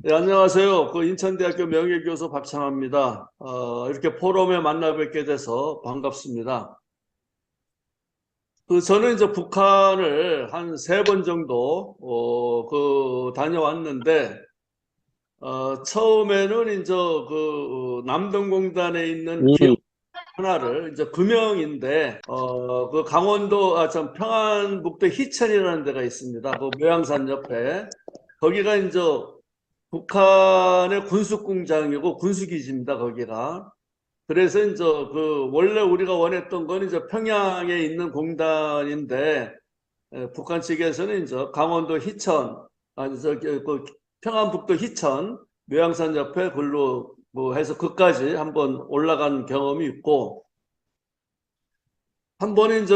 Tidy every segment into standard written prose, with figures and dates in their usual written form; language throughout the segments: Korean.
네, 안녕하세요. 인천대학교 명예교수 박창화입니다. 이렇게 포럼에 만나 뵙게 돼서 반갑습니다. 저는 이제 북한을 한 3번 정도, 다녀왔는데, 처음에는 이제 남동공단에 있는 기업 음, 하나를, 이제 금형인데, 참, 평안북도 희천이라는 데가 있습니다. 그 모양산 옆에. 거기가 이제 북한의 군수공장이고 군수기지입니다, 거기가. 그래서 이제 원래 우리가 원했던 건 이제 평양에 있는 공단인데, 북한 측에서는 이제 강원도 희천, 아니, 평안북도 희천, 묘양산 옆에 글로 뭐 해서 그까지 한번 올라간 경험이 있고, 한 번은 이제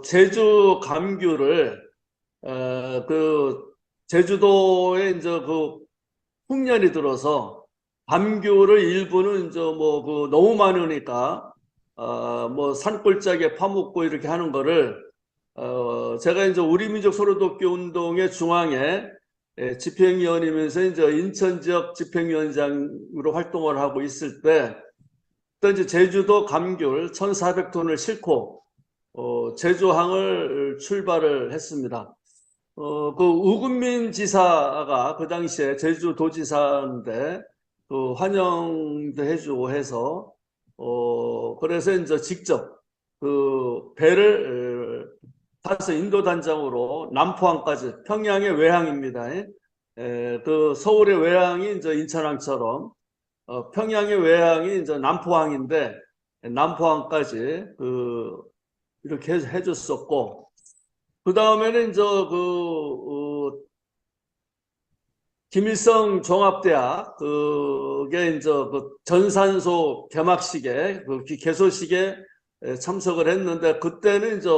제주 감귤을, 제주도에 이제 풍년이 들어서 감귤을 일부는 이제 너무 많으니까 뭐 산골짜기에 파묻고 이렇게 하는 거를 제가 이제 우리 민족 소로돋기 운동의 중앙에 집행위원이면서 이제 인천 지역 집행위원장으로 활동을 하고 있을 때, 또 이제 제주도 감귤 1,400톤을 싣고 제주항을 출발을 했습니다. 우금민 지사가 그 당시에 제주도지사인데, 환영도 해주고 해서, 그래서 이제 직접 배를 타서 인도단장으로 남포항까지, 평양의 외항입니다. 서울의 외항이 이제 인천항처럼, 평양의 외항이 이제 남포항인데, 남포항까지 이렇게 해줬었고, 그 다음에는 김일성 종합대학 그게 이제 전산소 개막식에 개소식에 참석을 했는데, 그때는 이제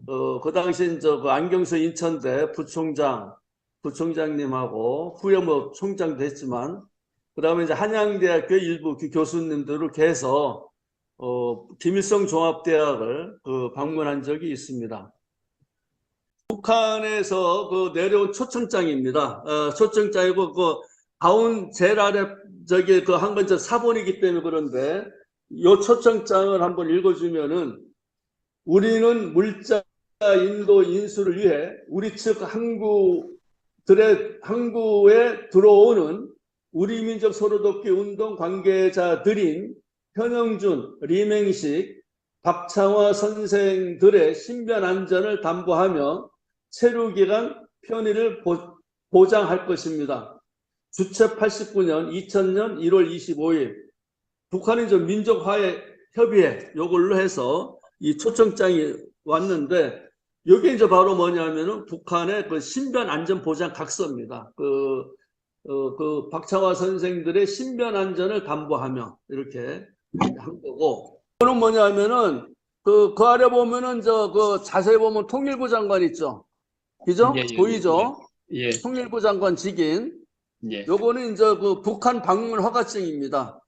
그 당시 이제 안경수 인천대 부총장님하고 후에 뭐 총장도 했지만, 그 다음에 이제 한양대학교 일부 교수님들을 이렇게 해서 김일성 종합대학을 방문한 적이 있습니다. 북한에서 내려온 초청장입니다. 초청장이고 가운 제일 아래 저기 한 건 저 사본이기 때문에 그런데 이 초청장을 한번 읽어주면은, 우리는 물자 인도 인수를 위해 우리 측 항구에 들어오는 우리 민족 소로돋기 운동 관계자들인 현영준, 리맹식, 박창화 선생들의 신변 안전을 담보하며 체류기간 편의를 보장할 것입니다. 주체 89년 2000년 1월 25일 북한이 좀 민족화해 협의회 요걸로 해서 이 초청장이 왔는데, 여기 이제 바로 뭐냐면은 북한의 신변 안전 보장 각서입니다. 박창화 선생들의 신변 안전을 담보하며 이렇게 한 거고, 이거는 뭐냐면은 그 아래 보면은 자세히 보면 통일부 장관 있죠. 예, 그죠? 예, 예, 보이죠? 예, 통일부 장관 직인. 예, 요거는 이제 북한 방문 허가증입니다.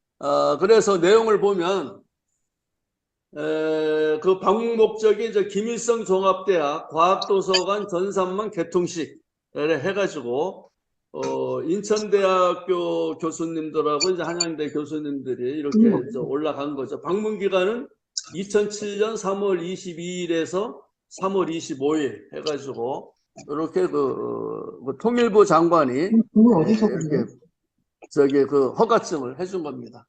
그래서 내용을 보면, 방문 목적이 이제 김일성 종합대학 과학도서관 전산망 개통식 해가지고, 인천대학교 교수님들하고 이제 한양대 교수님들이 이렇게 이제 올라간 거죠. 방문 기간은 2007년 3월 22일에서 3월 25일 해가지고, 이렇게 통일부 장관이 어디서 그래요? 이렇게 허가증을 해준 겁니다.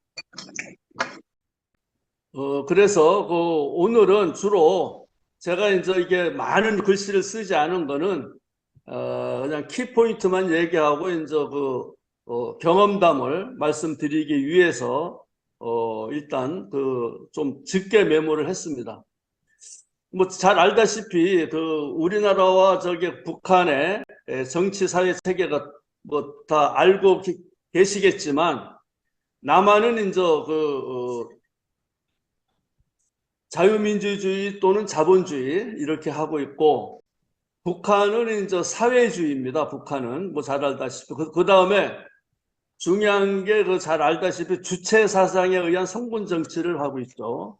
그래서 오늘은 주로 제가 이제 이게 많은 글씨를 쓰지 않은 거는 그냥 키포인트만 얘기하고 이제 경험담을 말씀드리기 위해서 일단 좀 적게 메모를 했습니다. 뭐 잘 알다시피 우리나라와 북한의 정치 사회 체계가 뭐 다 알고 계시겠지만, 남한은 이제 자유민주주의 또는 자본주의 이렇게 하고 있고, 북한은 이제 사회주의입니다. 북한은 뭐 잘 알다시피 그 다음에 중요한 게 잘 알다시피 주체 사상에 의한 성분 정치를 하고 있죠.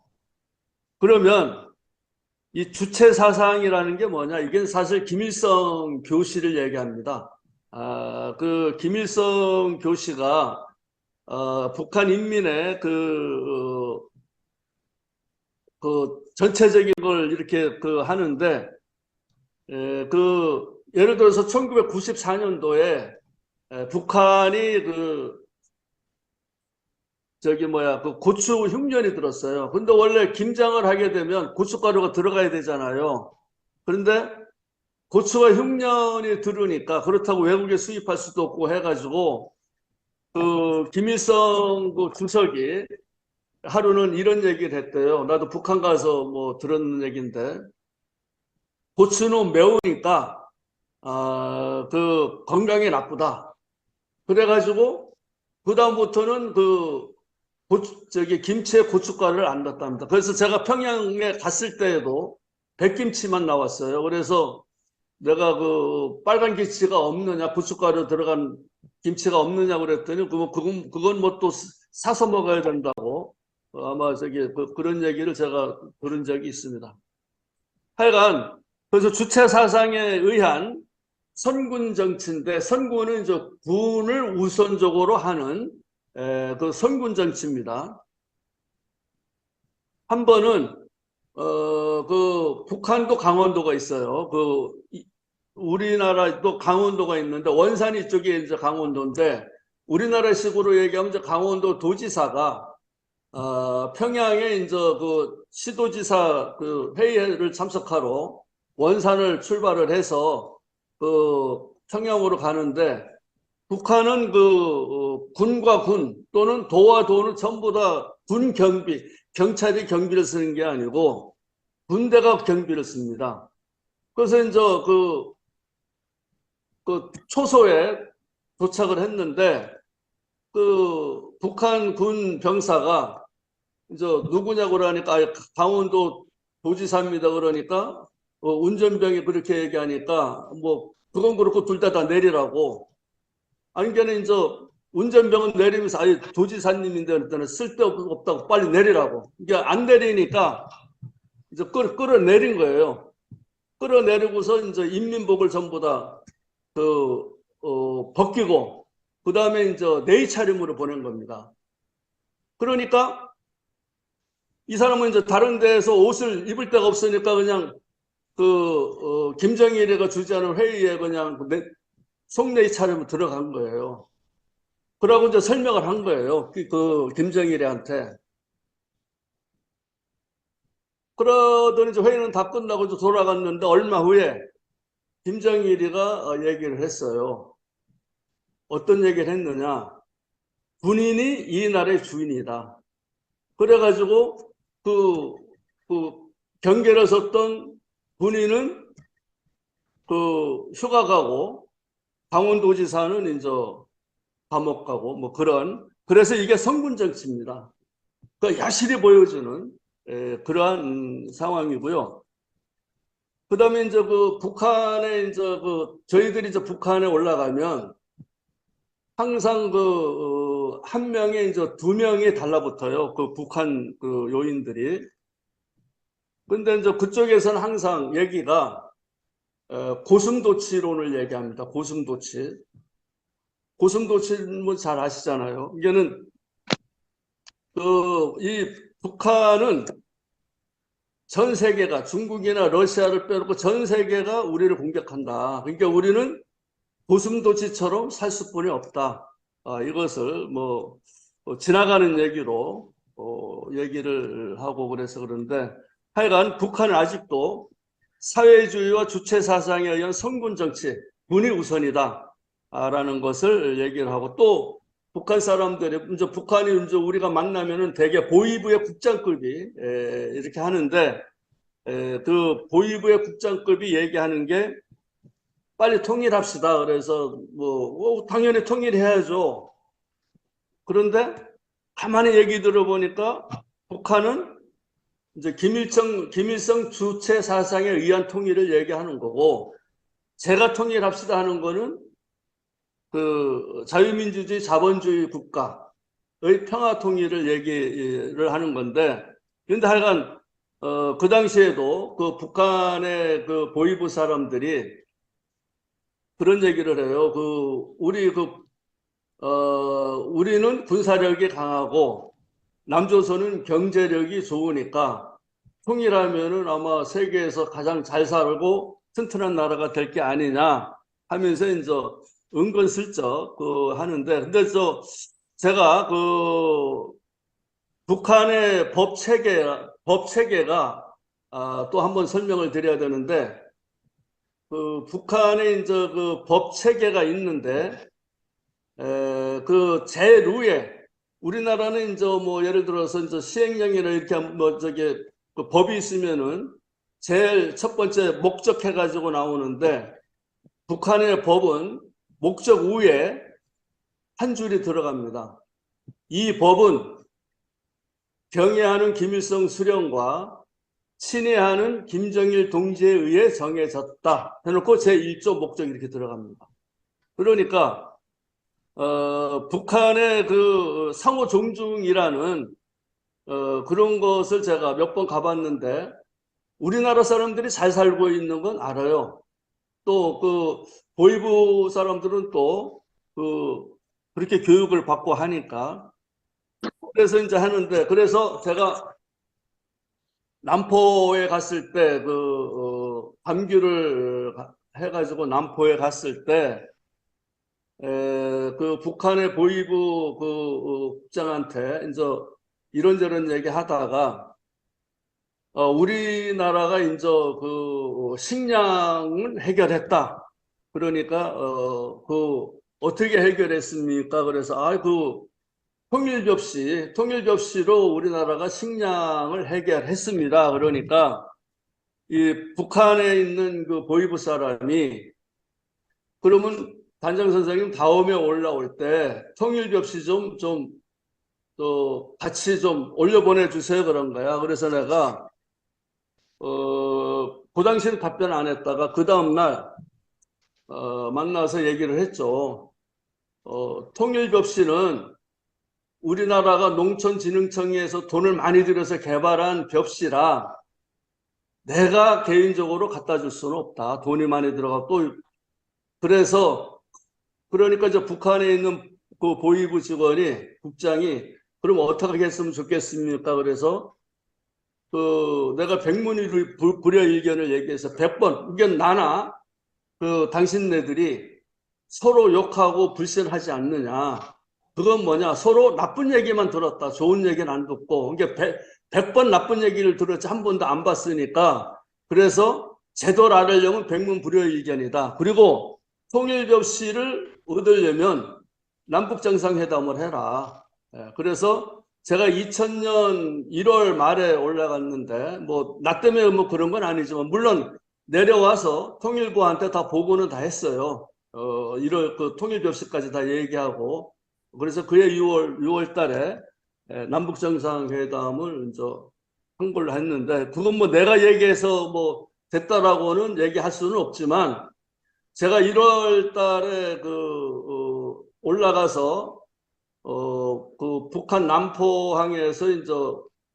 그러면 이 주체 사상이라는 게 뭐냐? 이게 사실 김일성 교시를 얘기합니다. 그 김일성 교시가 북한 인민의 그 전체적인 걸 이렇게 하는데, 예를 들어서 1994년도에 북한이 그 고추 흉년이 들었어요. 근데 원래 김장을 하게 되면 고춧가루가 들어가야 되잖아요. 그런데 고추가 흉년이 들으니까 그렇다고 외국에 수입할 수도 없고 해가지고 김일성 그 주석이 하루는 이런 얘기를 했대요. 나도 북한 가서 뭐 들은 얘기인데, 고추는 매우니까 건강에 나쁘다. 그래가지고 그다음부터는 김치에 고춧가루를 안 넣었답니다. 그래서 제가 평양에 갔을 때에도 백김치만 나왔어요. 그래서 내가 빨간 김치가 없느냐, 고춧가루 들어간 김치가 없느냐 그랬더니 그건 뭐 또 사서 먹어야 된다고 아마 그런 얘기를 제가 들은 적이 있습니다. 하여간 그래서 주체 사상에 의한 선군 정치인데, 선군은 이제 군을 우선적으로 하는 그 선군 정치입니다. 한 번은 북한도 강원도가 있어요. 우리나라도 강원도가 있는데, 원산이 쪽에 이제 강원도인데, 우리나라식으로 얘기하면 이제 강원도 도지사가 평양에 이제 시도지사 회의를 참석하러 원산을 출발을 해서 평양으로 가는데, 북한은 군과 군 또는 도와 도는 전부 다 군 경비, 경찰이 경비를 쓰는 게 아니고 군대가 경비를 씁니다. 그래서 이제 초소에 도착을 했는데, 북한 군 병사가 이제 누구냐고 그러니까 강원도 도지사입니다 그러니까 운전병이 그렇게 얘기하니까 뭐 그건 그렇고 둘 다 내리라고. 아니 그러니까 이제 운전병은 내리면서 도지사님인데 그랬더니 쓸데없다고 빨리 내리라고. 이게 안 내리니까 이제 끌어내린 거예요. 끌어내리고서 이제 인민복을 전부 다 벗기고 그 다음에 이제 내의 차림으로 보낸 겁니다. 그러니까 이 사람은 이제 다른 데에서 옷을 입을 데가 없으니까 그냥 김정일이가 주재하는 회의에 그냥 속내의 차림으로 들어간 거예요. 그러고 이제 설명을 한 거예요. 김정일이한테. 그러더니 이제 회의는 다 끝나고 이제 돌아갔는데 얼마 후에 김정일이가 얘기를 했어요. 어떤 얘기를 했느냐? 군인이 이 나라의 주인이다. 그래가지고 경계를 섰던 군인은 휴가 가고 강원도지사는 이제 감옥 가고 뭐 그래서 이게 성군 정치입니다. 야실이 보여주는 그러한 상황이고요. 그다음에 이제 북한에 이제 저희들이 이제 북한에 올라가면 항상 한 명에 이제 두 명이 달라붙어요. 북한 요인들이. 근데 이제 그쪽에서는 항상 얘기가 고슴도치론을 얘기합니다. 고슴도치. 고슴도치는 뭐 잘 아시잖아요. 이게는 이 북한은 전 세계가 중국이나 러시아를 빼놓고 전 세계가 우리를 공격한다. 그러니까 우리는 고슴도치처럼 살 수뿐이 없다. 이것을 지나가는 얘기로 얘기를 하고 그래서 그런데, 하여간 북한은 아직도 사회주의와 주체 사상에 의한 성군 정치, 군이 우선이다 라는 것을 얘기를 하고, 또 북한 사람들이 이제 북한이 이제 우리가 만나면은 대개 보위부의 국장급이 이렇게 하는데, 그 보위부의 국장급이 얘기하는 게 빨리 통일합시다. 그래서 당연히 통일해야죠. 그런데 가만히 얘기 들어보니까 북한은 이제 김일성 주체 사상에 의한 통일을 얘기하는 거고, 제가 통일합시다 하는 거는 자유민주주의 자본주의 국가의 평화 통일을 얘기를 하는 건데, 그런데 하여간 그 당시에도 북한의 보위부 사람들이 그런 얘기를 해요. 우리는 군사력이 강하고 남조선은 경제력이 좋으니까 통일하면은 아마 세계에서 가장 잘 살고 튼튼한 나라가 될 게 아니냐 하면서 이제 은근슬쩍 하는데, 근데 제가 북한의 법 체계가 또 한번 설명을 드려야 되는데, 북한에 이제 법 체계가 있는데, 제루에 우리나라는 이제 뭐 예를 들어서 이제 시행령이나 이렇게 그 법이 있으면은 제일 첫 번째 목적해 가지고 나오는데, 북한의 법은 목적 위에 한 줄이 들어갑니다. 이 법은 경애하는 김일성 수령과 친애하는 김정일 동지에 의해 정해졌다 해놓고 제1조 목적이 이렇게 들어갑니다. 그러니까 북한의 상호 존중이라는 그런 것을 제가 몇 번 가봤는데, 우리나라 사람들이 잘 살고 있는 건 알아요. 또 보이부 사람들은 또 그렇게 교육을 받고 하니까, 그래서 이제 하는데, 그래서 제가 남포에 갔을 때 감귤을 해가지고 남포에 갔을 때 북한의 보이부 국장한테 이제 이런저런 얘기 하다가 우리나라가 이제 식량을 해결했다. 그러니까 어떻게 해결했습니까? 그래서 통일접시로 우리나라가 식량을 해결했습니다. 그러니까 이 북한에 있는 그 보이부 사람이, 그러면 단장 선생님 다음에 올라올 때 통일접시 또 같이 좀 올려 보내주세요 그런 거야. 그래서 내가 그 당시에는 답변 안 했다가 그 다음날 만나서 얘기를 했죠. 통일접시는 우리나라가 농촌진흥청에서 돈을 많이 들여서 개발한 벽시라 내가 개인적으로 갖다 줄 수는 없다. 돈이 많이 들어가 또, 그러니까 이제 북한에 있는 그 보이부 국장이 그럼 어떻게 했으면 좋겠습니까? 그래서 내가 백문이 불여일견을 얘기해서 100번 이게 나나 당신네들이 서로 욕하고 불신하지 않느냐. 그건 뭐냐? 서로 나쁜 얘기만 들었다. 좋은 얘기는 안 듣고. 이게 100번 나쁜 얘기를 들었지 한 번도 안 봤으니까. 그래서 제도를 알으려면 백문불여일견이다. 그리고 통일접시를 얻으려면 남북정상회담을 해라. 그래서 제가 2000년 1월 말에 올라갔는데, 뭐 나 때문에 뭐 그런 건 아니지만 물론 내려와서 통일부한테 다 보고는 다 했어요. 1월 통일접시까지 다 얘기하고. 그래서 그해 6월 달에 남북 정상회담을 이제 한 걸로 했는데, 그건 뭐 내가 얘기해서 뭐 됐다라고는 얘기할 수는 없지만, 제가 1월 달에 올라가서 북한 남포항에서 이제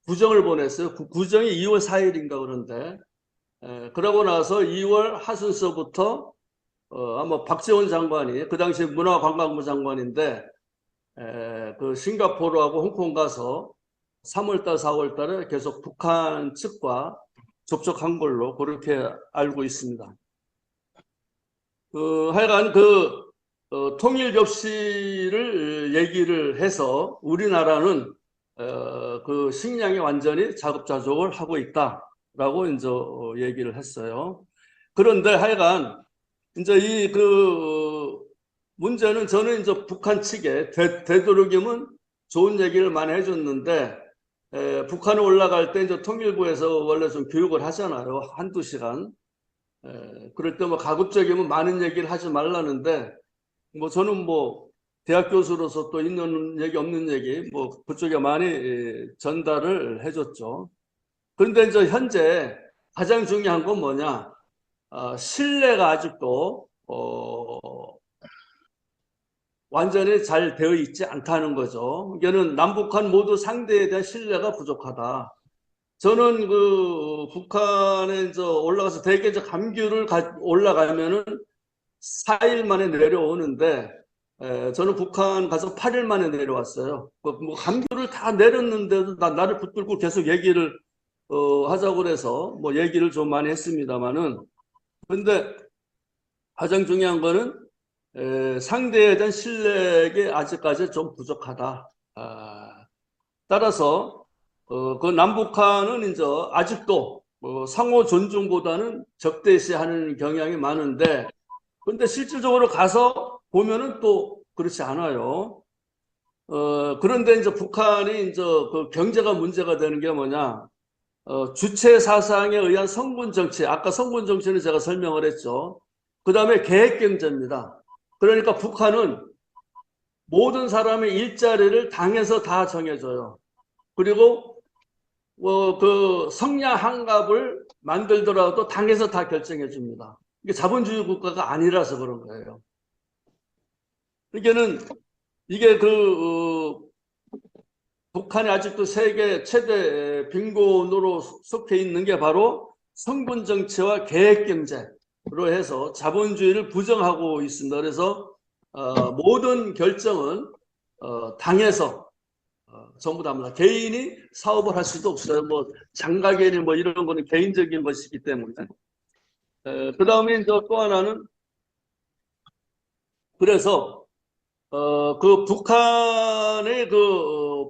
구정을 보냈어요. 구정이 2월 4일인가 그런데, 그러고 나서 2월 하순서부터 아마 박지원 장관이 그 당시 문화관광부 장관인데, 싱가포르하고 홍콩 가서 3월달, 4월달에 계속 북한 측과 접촉한 걸로 그렇게 알고 있습니다. 하여간 통일 접시를 얘기를 해서 우리나라는 식량이 완전히 자급자족을 하고 있다라고 이제 얘기를 했어요. 그런데 하여간 이제 문제는, 저는 이제 북한 측에 되도록이면 좋은 얘기를 많이 해줬는데, 북한에 올라갈 때 이제 통일부에서 원래 좀 교육을 하잖아요. 한두 시간. 그럴 때 뭐 가급적이면 많은 얘기를 하지 말라는데, 뭐 저는 뭐 대학 교수로서 또 있는 얘기 없는 얘기 뭐 그쪽에 많이 전달을 해줬죠. 그런데 이제 현재 가장 중요한 건 뭐냐? 신뢰가 아직도 완전히 잘 되어 있지 않다는 거죠. 이게는 남북한 모두 상대에 대한 신뢰가 부족하다. 저는 북한에 이제 올라가서 대개 이제 감귤을 올라가면은 4일 만에 내려오는데 저는 북한 가서 8일 만에 내려왔어요. 뭐 감귤을 다 내렸는데도 나를 붙들고 계속 얘기를 하자고 그래서 뭐 얘기를 좀 많이 했습니다만은, 근데 가장 중요한 거는 상대에 대한 신뢰가 아직까지 좀 부족하다. 따라서 그 남북한은 이제 아직도 상호 존중보다는 적대시하는 경향이 많은데, 근데 실질적으로 가서 보면은 또 그렇지 않아요. 그런데 이제 북한이 이제 그 경제가 문제가 되는 게 뭐냐? 주체 사상에 의한 성분 정치, 아까 성분 정치는 제가 설명을 했죠. 그 다음에 계획 경제입니다. 그러니까 북한은 모든 사람의 일자리를 당에서 다 정해줘요. 그리고 그 성냥 한 값을 만들더라도 당에서 다 결정해 줍니다. 이게 자본주의 국가가 아니라서 그런 거예요. 그러니까는 이게 북한이 아직도 세계 최대 빈곤으로 속해 있는 게 바로 성분 정치와 계획 경제로 해서 자본주의를 부정하고 있습니다. 그래서 모든 결정은 당에서 전부 다 합니다. 개인이 사업을 할 수도 없어요. 뭐 장가계니 뭐 이런 거는 개인적인 것이기 때문에. 그 다음에 이제 또 하나는, 그래서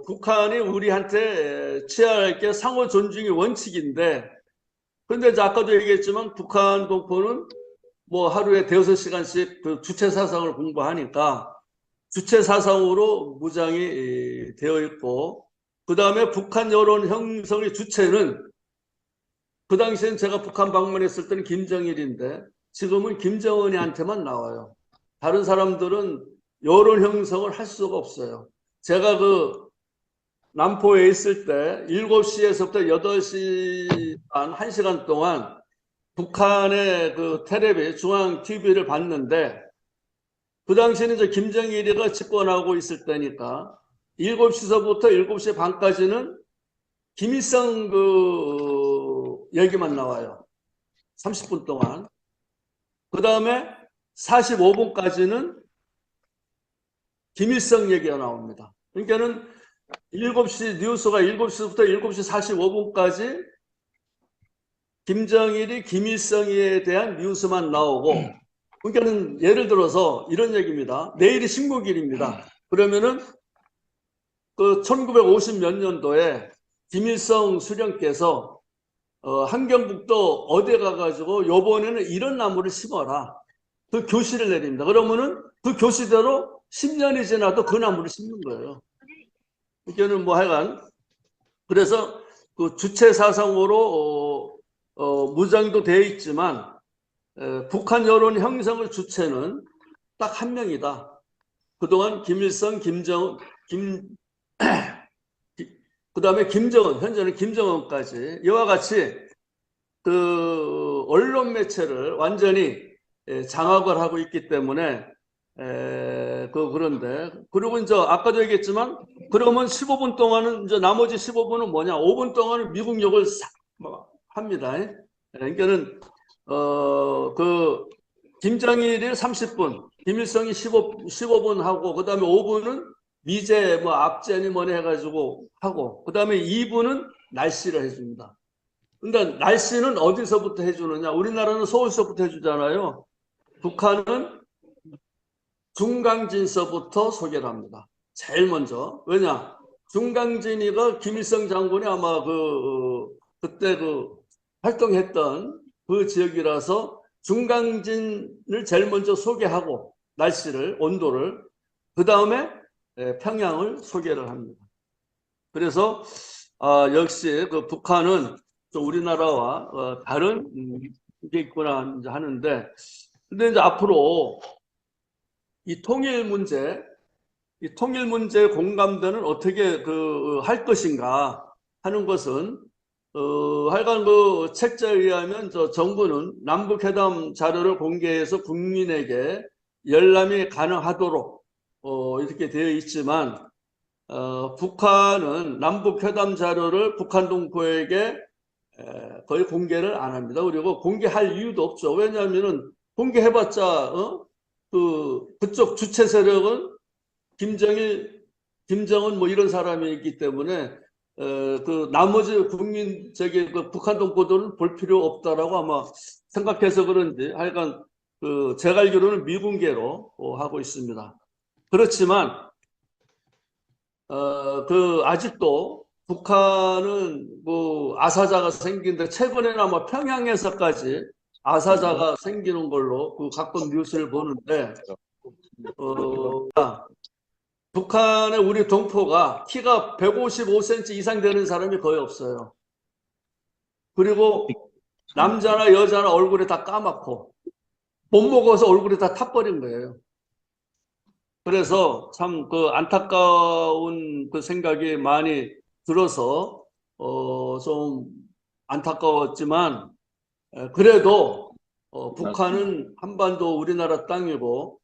북한이 우리한테 취할 게 상호 존중의 원칙인데, 근데 이제 아까도 얘기했지만 북한 동포는 뭐 하루에 대여섯 시간씩 그 주체 사상을 공부하니까 주체 사상으로 무장이 되어 있고, 그 다음에 북한 여론 형성의 주체는, 그 당시엔 제가 북한 방문했을 때는 김정일인데 지금은 김정은이한테만 나와요. 다른 사람들은 여론 형성을 할 수가 없어요. 제가 그 남포에 있을 때 7시에서부터 8시 반 1시간 동안 북한의 그 텔레비 중앙 TV를 봤는데, 그 당시에는 이제 김정일이가 집권하고 있을 때니까 7시서부터 7시 반까지는 김일성 그 얘기만 나와요. 30분 동안. 그 다음에 45분까지는 김일성 얘기가 나옵니다. 그러니까는 7시 뉴스가 7시부터 7시 45분까지 김정일이 김일성에 대한 뉴스만 나오고, 그러니까는 예를 들어서 이런 얘기입니다. 내일이 신국일입니다. 그러면은 그 1950 몇 년도에 김일성 수령께서 함경북도 어디에 가가지고 요번에는 이런 나무를 심어라. 그 교시를 내립니다. 그러면은 그 교시대로 10년이 지나도 그 나무를 심는 거예요. 이게는 뭐 하여간, 그래서 그 주체 사상으로 무장도 되어 있지만 북한 여론 형성의 주체는 딱 한 명이다. 그동안 김일성, 김정은, 그 다음에 김정은, 현재는 김정은까지 이와 같이 그 언론 매체를 완전히 장악을 하고 있기 때문에 그런데, 그리고 이제 아까도 얘기했지만, 그러면 15분 동안은 이제 나머지 15분은 뭐냐? 5분 동안은 미국 욕을 뭐 합니다. 그러니까는 그 김정일이 30분, 김일성이 15분 하고, 그 다음에 5분은 미제 뭐 압제니 뭐니 해가지고 하고, 그 다음에 2분은 날씨를 해줍니다. 근데 날씨는 어디서부터 해주느냐? 우리나라는 서울서부터 해주잖아요. 북한은 중강진서부터 소개를 합니다. 제일 먼저. 왜냐? 중강진이가 김일성 장군이 아마 그때 활동했던 그 지역이라서 중강진을 제일 먼저 소개하고, 날씨를, 온도를, 그 다음에 평양을 소개를 합니다. 그래서 역시 그 북한은 우리나라와 다른 게 있구나 하는데, 근데 이제 앞으로 이 통일 문제 공감대는 어떻게 할 것인가 하는 것은, 하여간 그 책자에 의하면 정부는 남북회담 자료를 공개해서 국민에게 열람이 가능하도록 이렇게 되어 있지만, 북한은 남북회담 자료를 북한 동포에게 거의 공개를 안 합니다. 그리고 공개할 이유도 없죠. 왜냐하면은 공개해봤자 그쪽 주체 세력은 김정일, 김정은 뭐 이런 사람이 있기 때문에 그 나머지 국민 그 북한 동포들은 볼 필요 없다라고 아마 생각해서 그런지 하여간 그 제가 알기로는 미공개로 하고 있습니다. 그렇지만 그 아직도 북한은 뭐 아사자가 생긴데 최근에는 아마 평양에서까지 아사자가 생기는 걸로 그 가끔 뉴스를 보는데 북한의 우리 동포가 키가 155cm 이상 되는 사람이 거의 없어요. 그리고 남자나 여자나 얼굴이 다 까맣고 못 먹어서 얼굴이 다 타버린 거예요. 그래서 참 그 안타까운 그 생각이 많이 들어서 좀 안타까웠지만 그래도 북한은 한반도 우리나라 땅이고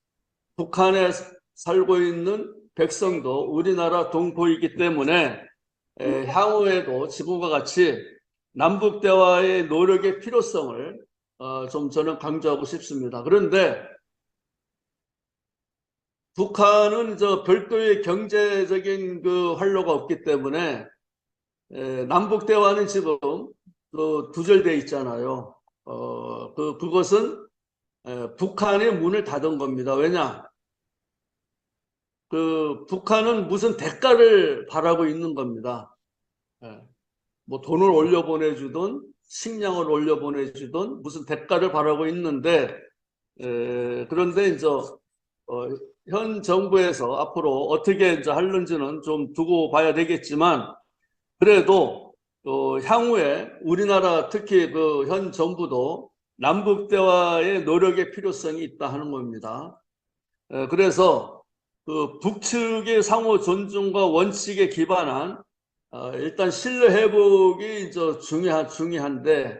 북한에 살고 있는 백성도 우리나라 동포이기 때문에 향후에도 지금과 같이 남북 대화의 노력의 필요성을 좀 저는 강조하고 싶습니다. 그런데 북한은 저 별도의 경제적인 그 활로가 없기 때문에 남북 대화는 지금 두절돼 있잖아요. 그것은 북한의 문을 닫은 겁니다. 왜냐? 그 북한은 무슨 대가를 바라고 있는 겁니다. 뭐 돈을 올려 보내주든 식량을 올려 보내주든 무슨 대가를 바라고 있는데 그런데 이제 현 정부에서 앞으로 어떻게 이제 하는지는 좀 두고 봐야 되겠지만 그래도 향후에 우리나라 특히 그 현 정부도 남북 대화의 노력의 필요성이 있다 하는 겁니다. 그래서 그 북측의 상호 존중과 원칙에 기반한 일단 신뢰 회복이 이제 중요한데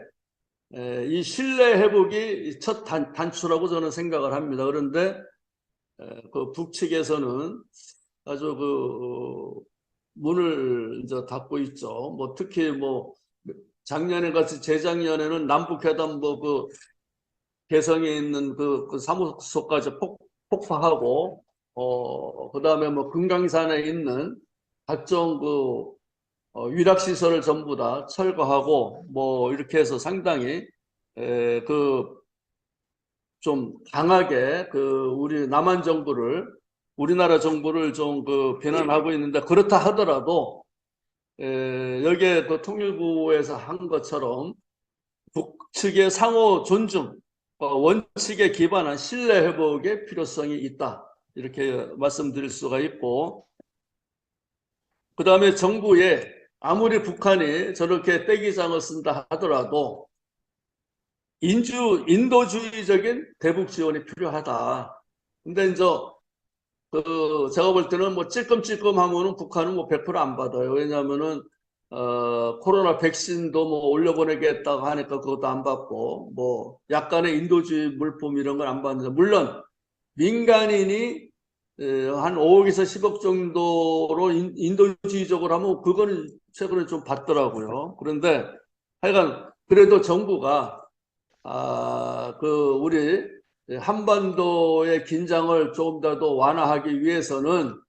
이 신뢰 회복이 첫 단추라고 저는 생각을 합니다. 그런데 그 북측에서는 아주 문을 이제 닫고 있죠. 뭐 특히 뭐 작년에 같이 재작년에는 남북회담 그 개성에 있는 그 사무소까지 폭파하고 그다음에 뭐 금강산에 있는 각종 위락시설을 전부 다 철거하고 뭐 이렇게 해서 상당히 좀 강하게 우리 남한 정부를 우리나라 정부를 좀 비난하고 있는데 그렇다 하더라도 여기에 통일부에서 한 것처럼 북측의 상호 존중 원칙에 기반한 신뢰 회복의 필요성이 있다 이렇게 말씀드릴 수가 있고 그 다음에 정부에 아무리 북한이 저렇게 떼기장을 쓴다 하더라도 인도주의적인 대북 지원이 필요하다. 근데 이제 제가 볼 때는 뭐 찔끔찔끔 하면은 북한은 뭐 100%안 받아요. 왜냐하면은 코로나 백신도 뭐 올려보내겠다고 하니까 그것도 안 받고 뭐 약간의 인도주의 물품 이런 건 안 받는데 물론 민간인이 한 5억에서 10억 정도로 인도주의적으로 하면 그거는 최근에 좀 받더라고요. 그런데 하여간 그래도 정부가 우리 한반도의 긴장을 조금 더 완화하기 위해서는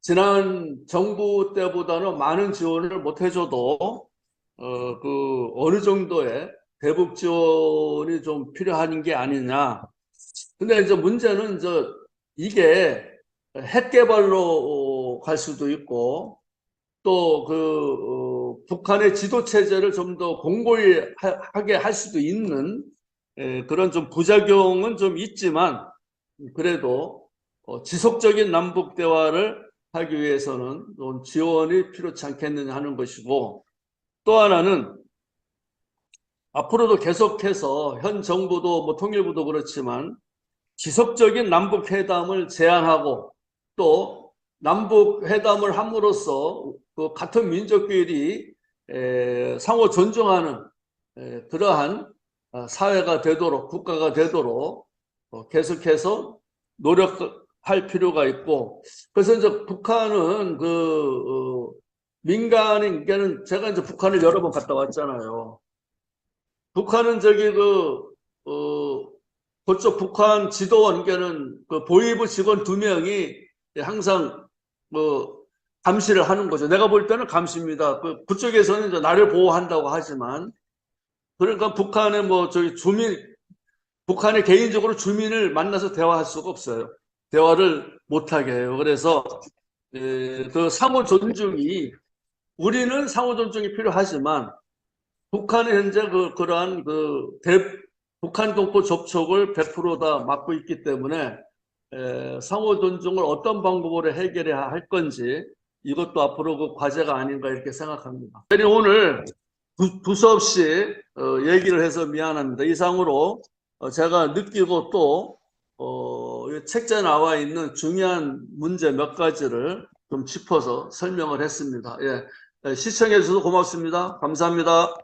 지난 정부 때보다는 많은 지원을 못 해줘도 어느 정도의 대북 지원이 좀 필요한 게 아니냐. 근데 이제 문제는 이게 핵 개발로 갈 수도 있고 또 북한의 지도 체제를 좀 더 공고히 하게 할 수도 있는 그런 좀 부작용은 좀 있지만 그래도 지속적인 남북 대화를 하기 위해서는 좀 지원이 필요치 않겠느냐 하는 것이고 또 하나는 앞으로도 계속해서 현 정부도 뭐 통일부도 그렇지만 지속적인 남북 회담을 제안하고 또 남북 회담을 함으로써 같은 민족끼리 상호 존중하는 그러한 사회가 되도록 국가가 되도록 계속해서 노력할 필요가 있고 그래서 이제 북한은 민간인 제가 이제 북한을 여러 번 갔다 왔잖아요. 북한은 그쪽 북한 지도원께는 그 보위부 직원 2명이 항상 뭐 감시를 하는 거죠. 내가 볼 때는 감시입니다. 그쪽에서는 이제 나를 보호한다고 하지만, 그러니까 북한의 뭐 저기 북한의 개인적으로 주민을 만나서 대화할 수가 없어요. 대화를 못하게 해요. 그래서 그 상호 존중이, 우리는 상호 존중이 필요하지만 북한은 현재 그러한 북한 동포 접촉을 100%다 막고 있기 때문에 상호 존중을 어떤 방법으로 해결해야 할 건지, 이것도 앞으로 그 과제가 아닌가 이렇게 생각합니다. 오늘 두서없이 얘기를 해서 미안합니다. 이상으로 제가 느끼고 또 책자에 나와 있는 중요한 문제 몇 가지를 좀 짚어서 설명을 했습니다. 예, 시청해 주셔서 고맙습니다. 감사합니다.